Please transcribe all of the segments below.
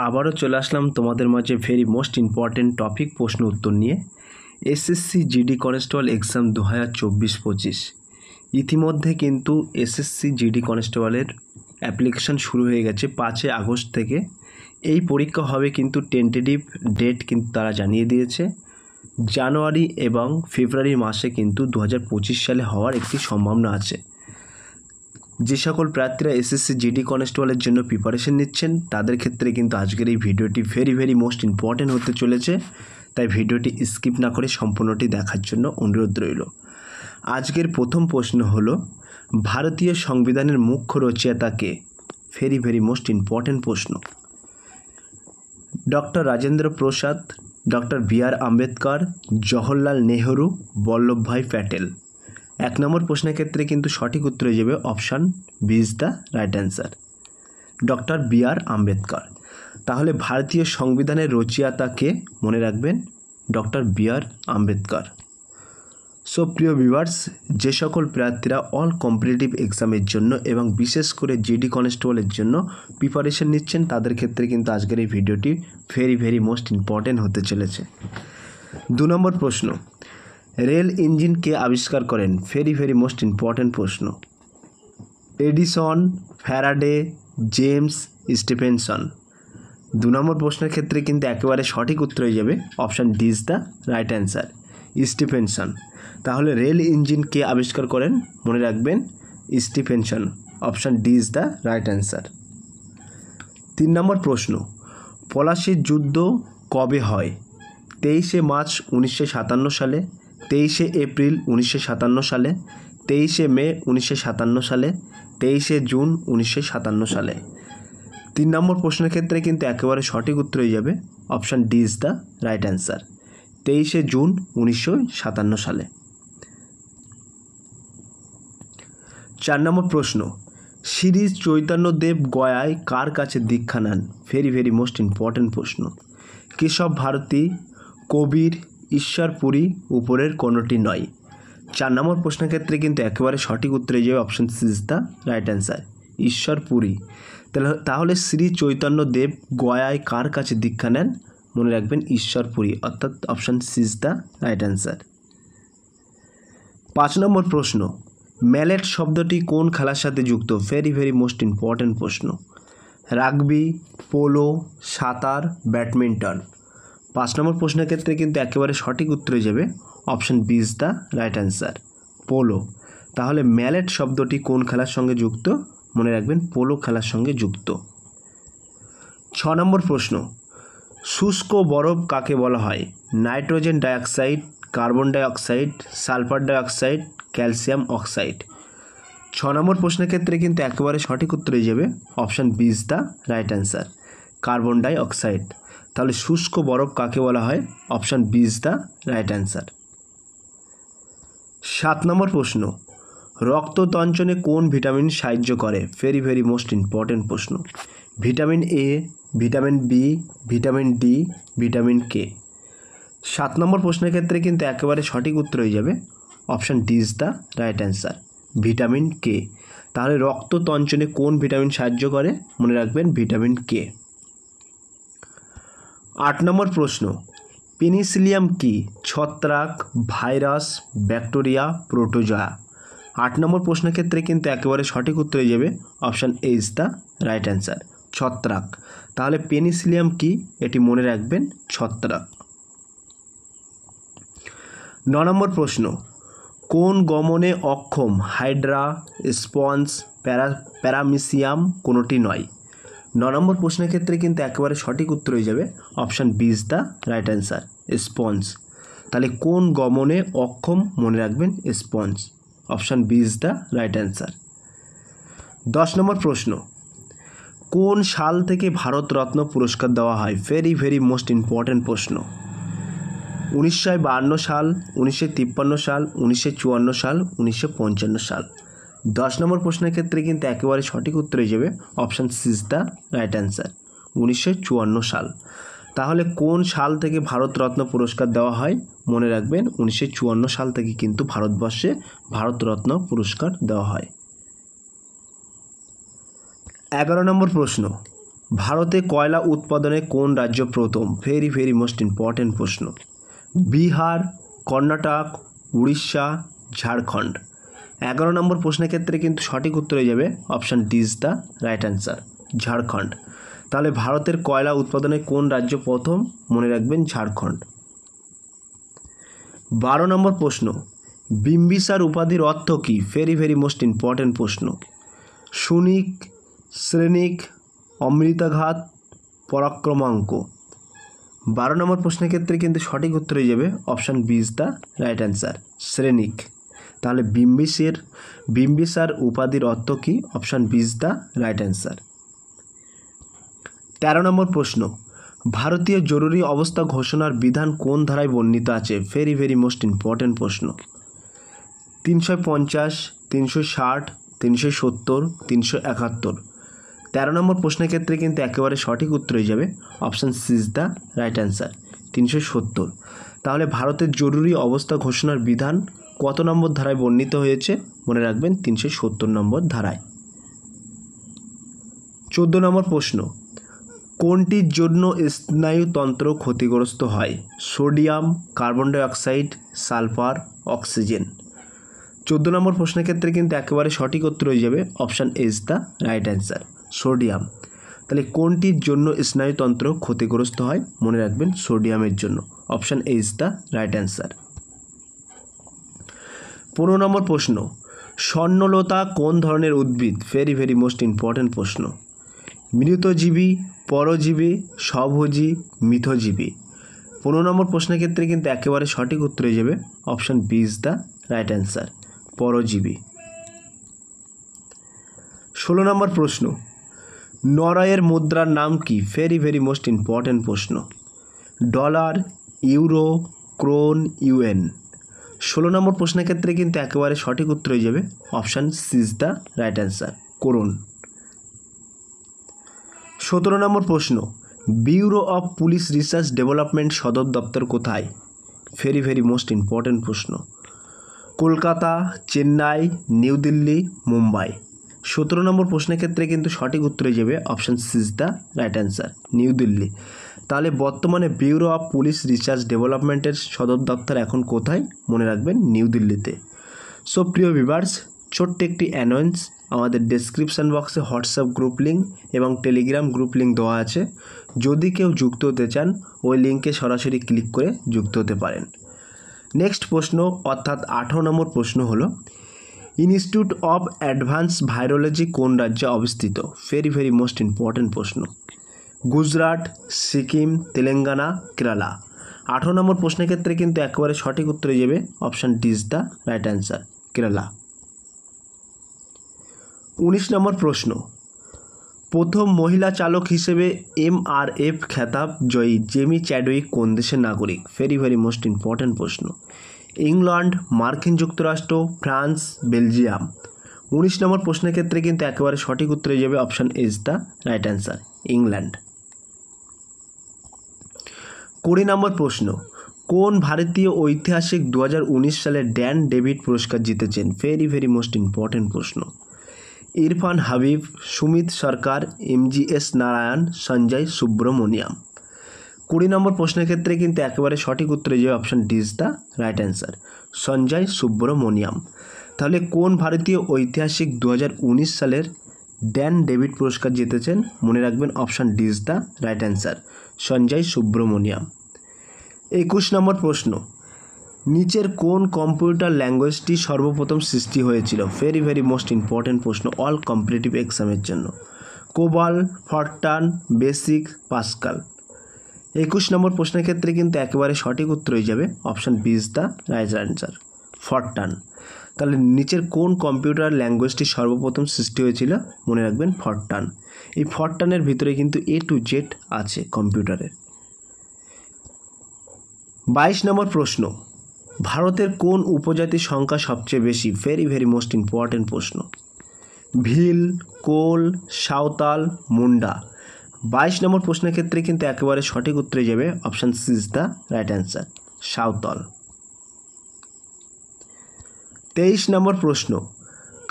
আবারও চলে আসলাম তোমাদের মাঝে ভেরি মোস্ট ইম্পর্টেন্ট টপিক প্রশ্ন উত্তর নিয়ে। এসএসসি জিডি কনস্টেবল এক্সাম 2024-25 ইতিমধ্যে কিন্তু এসএসসি জিডি কনস্টেবলের অ্যাপ্লিকেশান শুরু হয়ে গেছে 5 আগস্ট থেকে। এই পরীক্ষা হবে কিন্তু টেন্টেটিভ ডেট কিন্তু তারা জানিয়ে দিয়েছে, জানুয়ারি এবং ফেব্রুয়ারি মাসে কিন্তু 2025 সালে হওয়ার একটি সম্ভাবনা আছে। যে সকল প্রার্থীরা এসএসসি জিডি কনস্টেবলের জন্য প্রিপারেশন নিচ্ছেন তাদের ক্ষেত্রে কিন্তু আজকের এই ভিডিওটি ভেরি মোস্ট ইম্পর্টেন্ট হতে চলেছে, তাই ভিডিওটি স্কিপ না করে সম্পূর্ণটি দেখার জন্য অনুরোধ রইল। আজকের প্রথম প্রশ্ন হলো, ভারতীয় সংবিধানের মুখ্য রচয়িতা কে? ভেরি মোস্ট ইম্পর্টেন্ট প্রশ্ন। Doctor Rajendra Prasad, doctor B R. আম্বেদকর, জওহরলাল নেহরু, বল্লভভাই প্যাটেল। 1 নম্বর প্রশ্নের ক্ষেত্রে কিন্তু সঠিক উত্তর হয়ে যাবে option B is the right answer, doctor B R. Ambedkar. তাহলে ভারতীয় সংবিধানের রচয়িতা কে? মনে রাখবেন ডক্টর বি.আর. আম্বেদকর। সো প্রিয় ভিউয়ার্স, যে সকল প্রার্থীরা অল কম্পিটিটিভ এক্সামের জন্য এবং বিশেষ করে জিডি কনস্টেবলের জন্য প্রিপারেশন নিচ্ছেন তাদের ক্ষেত্রে কিন্তু আজকের এই ভিডিওটি ভেরি মোস্ট ইম্পর্টেন্ট হতে চলেছে। 2 নম্বর প্রশ্ন, রেল ইঞ্জিন কে আবিষ্কার করেন? ভেরি মোস্ট ইম্পর্টেন্ট প্রশ্ন। Edison, Faraday, James, Stephenson. 2 নম্বর প্রশ্নের ক্ষেত্রে কিন্তু একেবারে সঠিক উত্তর হয়ে যাবে option D is the right answer, Stephenson. তাহলে রেল ইঞ্জিন কে আবিষ্কার করেন? মনে রাখবেন Stephenson, option D is the right answer. 3 নম্বর প্রশ্ন, পলাশির যুদ্ধ কবে হয়? 23শে মার্চ 1957 সালে, 23শে এপ্রিল 1957 সালে, 23শে মে 1957 সালে, 23শে জুন 1957 সালে। 3 নম্বর প্রশ্নের ক্ষেত্রে কিন্তু একেবারে সঠিক উত্তর হয়ে যাবে option D is the right answer, 23শে জুন 1957 সালে। 4 নম্বর প্রশ্ন, শ্রী চৈতন্যদেব গয়ায় কার কাছে দীক্ষা নেন? ভেরি মোস্ট ইম্পর্টেন্ট প্রশ্ন। কেশব ভারতী, কবির, ঈশ্বরপুরী, উপরের কোনোটি নয়। 4 নম্বর প্রশ্নের ক্ষেত্রে কিন্তু একেবারে সঠিক উত্তর হয়ে যাবে option C is the right answer, Ishwarpuri. তাহলে শ্রী চৈতন্যদেব গয়ায় কার কাছে দীক্ষা নেন? মনে রাখবেন ঈশ্বরপুরী, অর্থাৎ option C is the right answer. 5 নম্বর প্রশ্ন, ম্যালেট শব্দটি কোন খেলার সাথে যুক্ত? ভেরি মোস্ট ইম্পর্টেন্ট প্রশ্ন। রাগবি, পোলো, সাঁতার, ব্যাডমিন্টন। 5 নম্বর প্রশ্নের ক্ষেত্রে কিন্তু একেবারে সঠিক উত্তর হয়ে যাবে option B is the right answer, polo. তাহলে ম্যালেট শব্দটি কোন খেলার সঙ্গে যুক্ত? মনে রাখবেন পোলো খেলার সঙ্গে যুক্ত। 6 নম্বর প্রশ্ন, শুষ্ক বরফ কাকে বলা হয়? Nitrogen dioxide, carbon dioxide, sulphur dioxide, calcium oxide. 6 নম্বর প্রশ্নের ক্ষেত্রে কিন্তু একেবারে সঠিক উত্তর হয়ে যাবে option B is the right answer, carbon dioxide. তাহলে শুষ্ক বরফ কাকে বলা হয়? Option B is the right answer. 7 নম্বর প্রশ্ন, রক্ত তঞ্চনে কোন ভিটামিন সাহায্য করে? ভেরি মোস্ট ইম্পর্টেন্ট প্রশ্ন। Vitamin A, vitamin B, vitamin D, vitamin K. 7 নম্বর প্রশ্নের ক্ষেত্রে কিন্তু একেবারে সঠিক উত্তর হয়ে যাবে option D is the right answer, vitamin K. তাহলে রক্ত তঞ্চনে কোন ভিটামিন সাহায্য করে? মনে রাখবেন ভিটামিন কে। 8 নম্বর প্রশ্ন, পেনিসিলিয়াম কি? ছত্রাক, ভাইরাস, ব্যাকটেরিয়া, প্রোটোজোয়া। 8 নম্বর প্রশ্নের ক্ষেত্রে কিন্তু একেবারে সঠিক উত্তর হয়ে যাবে option A is the right answer, ছত্রাক। তাহলে পেনিসিলিয়াম কি? এটি মনে রাখবেন ছত্রাক। 9 নম্বর প্রশ্ন, কোন গমনে অক্ষম? হাইড্রা, স্পঞ্জ, প্যারামিসিয়াম, কোনোটি নয়। 9 নম্বর প্রশ্নের ক্ষেত্রে কিন্তু একেবারে সঠিক উত্তর হয়ে যাবে option B is the right answer, sponge. তাহলে কোন গমনে অক্ষম? মনে রাখবেন sponge, option B is the right answer. 10 নম্বর প্রশ্ন, কোন সাল থেকে ভারতরত্ন পুরস্কার দেওয়া হয়? ভেরি মোস্ট ইম্পর্টেন্ট প্রশ্ন। 1952 সাল, 1953 সাল, 1954 সাল, 1955 সাল। 10 নম্বর প্রশ্নের ক্ষেত্রে কিন্তু একেবারে সঠিক উত্তর হয়ে যাবে option C is the right answer, 1954 সাল। তাহলে কোন সাল থেকে ভারতরত্ন পুরস্কার দেওয়া হয়? মনে রাখবেন 1954 সাল থেকে কিন্তু ভারতবর্ষে ভারতরত্ন পুরস্কার দেওয়া হয়। 11 নম্বর প্রশ্ন, ভারতে কয়লা উৎপাদনে কোন রাজ্য প্রথম? ভেরি ভেরি মোস্ট ইম্পর্টেন্ট প্রশ্ন। বিহার, কর্ণাটক, উড়িষ্যা, ঝাড়খণ্ড। 11 নম্বর প্রশ্নের ক্ষেত্রে কিন্তু সঠিক উত্তর হয়ে যাবে option D is the right answer, Jharkhand. তাহলে ভারতের কয়লা উৎপাদনে কোন রাজ্য প্রথম? মনে রাখবেন ঝাড়খণ্ড। 12 নম্বর প্রশ্ন, বিম্বিসার উপাধির অর্থ কী? ভেরি ভেরি মোস্ট ইম্পর্টেন্ট প্রশ্ন। সুনিক, শ্রেণিক, অমৃতাঘাত, পরাক্রমাঙ্ক। 12 নম্বর প্রশ্নের ক্ষেত্রে কিন্তু সঠিক উত্তর হয়ে যাবে option B is the right answer, Shrenik. তাহলে বিম্বিসার উপাধির অর্থ কী? Option B is the right answer. 13 নম্বর প্রশ্ন, ভারতীয় জরুরি অবস্থা ঘোষণার বিধান কোন ধারায় বর্ণিত আছে? ভেরি ভেরি মোস্ট ইম্পর্টেন্ট প্রশ্ন। 350, 360, 370, 371। 13 নম্বর প্রশ্নের ক্ষেত্রে কিন্তু একেবারে সঠিক উত্তর হয়ে যাবে option C is the right answer, 370। তাহলে ভারতের জরুরি অবস্থা ঘোষণার বিধান কত নম্বর ধারায় বর্ণিত হয়েছে? মনে রাখবেন 370 নম্বর ধারায়। 14 নম্বর প্রশ্ন, কোনটির জন্য স্নায়ুতন্ত্র ক্ষতিগ্রস্ত হয়? Sodium, carbon dioxide, sulphur, oxygen. 14 নম্বর প্রশ্নের ক্ষেত্রে কিন্তু একেবারে সঠিক উত্তর হয়ে যাবে option A is the right answer, sodium. তাহলে কোনটির জন্য স্নায়ুতন্ত্র ক্ষতিগ্রস্ত হয়? মনে রাখবেন সোডিয়ামের জন্য, option A is the right answer. 15 নম্বর প্রশ্ন, স্বর্ণলতা কোন ধরনের উদ্ভিদ? ভেরি ভেরি মোস্ট ইম্পর্টেন্ট প্রশ্ন। মৃতজীবী, পরজীবী, স্বভোজী, মিথজীবী। 15 নম্বর প্রশ্নের ক্ষেত্রে কিন্তু একেবারে সঠিক উত্তর হয়ে যাবে option B is the right answer, পরজীবী। 16 নম্বর প্রশ্ন, নরওয়ের মুদ্রার নাম কি? ভেরি ভেরি মোস্ট ইম্পর্টেন্ট প্রশ্ন। Dollar, euro, krone, yuan. 16 নম্বর প্রশ্নের ক্ষেত্রে কিন্তু একেবারে সঠিক উত্তর হয়ে যাবে option C is the right answer, krone. 17 নম্বর প্রশ্ন, bureau of police research development সদর দপ্তর কোথায়? ভেরি ভেরি মোস্ট ইম্পর্টেন্ট প্রশ্ন। কলকাতা, চেন্নাই, নিউ দিল্লি, মুম্বাই। 17 নম্বর প্রশ্নের ক্ষেত্রে কিন্তু সঠিক উত্তর হয়ে যাবে option C is the right answer, New Delhi. তাহলে বর্তমানে ব্যুরো অফ পুলিশ রিসার্চ ডেভেলপমেন্টের সদর দপ্তর এখন কোথায়? মনে রাখবেন নিউ দিল্লিতে। সো প্রিয় ভিউয়ার্স, ছোট্ট একটি অ্যানাউন্স, আমাদের ডেসক্রিপশান বক্সে হোয়াটসঅ্যাপ গ্রুপ লিঙ্ক এবং টেলিগ্রাম গ্রুপ লিঙ্ক দেওয়া আছে। যদি কেউ যুক্ত হতে চান ওই লিঙ্কে সরাসরি ক্লিক করে যুক্ত হতে পারেন। নেক্সট প্রশ্ন অর্থাৎ 18 নম্বর প্রশ্ন হলো, ইনস্টিটিউট অফ অ্যাডভান্স ভাইরোলজি কোন রাজ্যে অবস্থিত? ভেরি ভেরি মোস্ট ইম্পর্টেন্ট প্রশ্ন। গুজরাট, সিকিম, তেলেঙ্গানা, কেরালা। 18 নম্বর প্রশ্নের ক্ষেত্রে কিন্তু একেবারে সঠিক উত্তর হয়ে যাবে option D is the right answer, Kerala. 19 নম্বর প্রশ্ন, প্রথম মহিলা চালক হিসেবে MRF খেতাব জয়ী জেমি চ্যাডউইক কোন দেশের নাগরিক? ভেরি ভেরি মোস্ট ইম্পর্টেন্ট প্রশ্ন। ইংল্যান্ড, মার্কিন যুক্তরাষ্ট্র, ফ্রান্স, বেলজিয়াম। 19 নম্বর প্রশ্নের ক্ষেত্রে কিন্তু একেবারে সঠিক উত্তর হয়ে যাবে option A is the right answer, England. 20 নম্বর প্রশ্ন, কোন ভারতীয় ঐতিহাসিক 2019 সালে ড্যান ডেভিড পুরস্কার জিতেছেন? ভেরি ভেরি মোস্ট ইম্পর্টেন্ট প্রশ্ন। ইরফান হাবিব, সুমিত সরকার, MGS নারায়ণ, সঞ্জয় সুব্রমণিয়াম। 20 নম্বর প্রশ্নের ক্ষেত্রে কিন্তু একেবারে সঠিক উত্তর হয়ে যাবে option D is the right answer, Sanjay Subramaniam. তাহলে কোন ভারতীয় ঐতিহাসিক 2019 সালের ড্যান ডেভিড পুরস্কার জিতেছেন? মনে রাখবেন option D is the right answer, Sanjay Subramaniam. 21 নম্বর প্রশ্ন, নিচের কোন কম্পিউটার ল্যাঙ্গুয়েজটি সর্বপ্রথম সৃষ্টি হয়েছিল? ভেরি ভেরি মোস্ট ইম্পর্টেন্ট প্রশ্ন অল কম্পিটিটিভ এক্সামের জন্য। কোবাল, ফরটান, বেসিক, পাস্কাল। 21 নম্বর প্রশ্নের ক্ষেত্রে কিন্তু একেবারে সঠিক উত্তর হয়ে যাবে option B is the right answer, fourteen. তাহলে নিচের কোন কম্পিউটার ল্যাঙ্গুয়েজটি সর্বপ্রথম সৃষ্টি হয়েছিল? মনে রাখবেন ফরটান। এই ফরটানের ভিতরে কিন্তু A to Z আছে কম্পিউটারের। 22 নম্বর প্রশ্ন, ভারতের কোন উপজাতির সংখ্যা সবচেয়ে বেশি? ভেরি ভেরি মোস্ট ইম্পর্টেন্ট প্রশ্ন। ভিল, কোল, সাঁওতাল, মুন্ডা। 22 নম্বর প্রশ্নের ক্ষেত্রে কিন্তু একেবারে সঠিক উত্তরে যাবে option C is the right answer, Santhal. 23 নম্বর প্রশ্ন,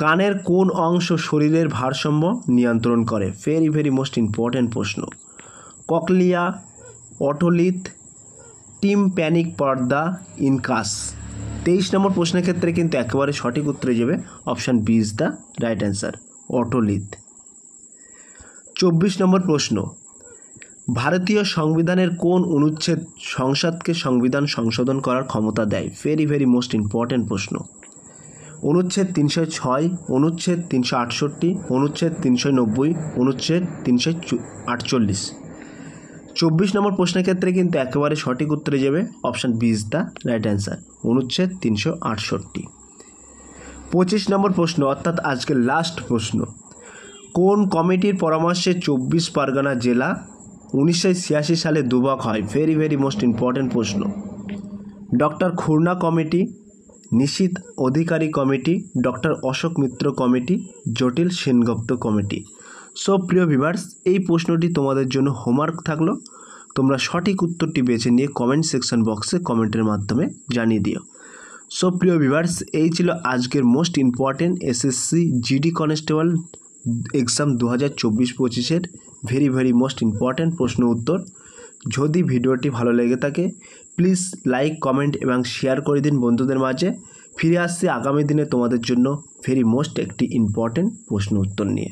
কানের কোন অংশ শরীরের ভারসাম্য নিয়ন্ত্রণ করে? ভেরি ভেরি মোস্ট ইম্পর্ট্যান্ট প্রশ্ন। ককলিয়া, অটোলিথ, টিম্প্যানিক পর্দা, ইনকাস। 23 নম্বর প্রশ্নের ক্ষেত্রে কিন্তু একেবারে সঠিক উত্তরে যাবে option B is the right answer, otolith. 24 নম্বর প্রশ্ন, ভারতীয় সংবিধানের কোন অনুচ্ছেদ সংসদকে সংবিধান সংশোধন করার ক্ষমতা দেয়? ভেরি ভেরি মোস্ট ইম্পর্ট্যান্ট প্রশ্ন। অনুচ্ছেদ 306, অনুচ্ছেদ 368, অনুচ্ছেদ 390, অনুচ্ছেদ 348। 24 নম্বর প্রশ্নের ক্ষেত্রে কিন্তু একেবারে সঠিক উত্তরে যাবে option B is the right answer, অনুচ্ছেদ 368। 25 নম্বর প্রশ্ন অর্থাৎ আজকের লাস্ট প্রশ্ন, কোন কমিটির পরামর্শে 24 পরগনা জেলা 1986 সালে দুভাগ হয়? ভেরি ভেরি মোস্ট ইম্পর্ট্যান্ট প্রশ্ন। ডক্টর খুরনা কমিটি, নিশীথ অধিকারী কমিটি, ডক্টর অশোক মিত্র কমিটি, জটিল সেনগুপ্ত কমিটি। সো প্রিয় ভিউয়ার্স, এই প্রশ্নটি তোমাদের জন্য হোমওয়ার্ক থাকলো। তোমরা সঠিক উত্তরটি বেছে নিয়ে কমেন্ট সেকশন বক্সে কমেন্টের মাধ্যমে জানিয়ে দিও। সো প্রিয় ভিউয়ার্স, এই ছিল আজকের most important SSC GD constable exam 2024-25-এর ভেরি ভেরি মোস্ট ইম্পর্ট্যান্ট প্রশ্ন উত্তর। যদি ভিডিওটি ভালো লেগে থাকে প্লিজ লাইক, কমেন্ট এবং শেয়ার করে দিন বন্ধুদের মাঝে। ফিরে আসছি আগামী দিনে তোমাদের জন্য ভেরি মোস্ট একটি ইম্পর্ট্যান্ট প্রশ্ন উত্তর নিয়ে।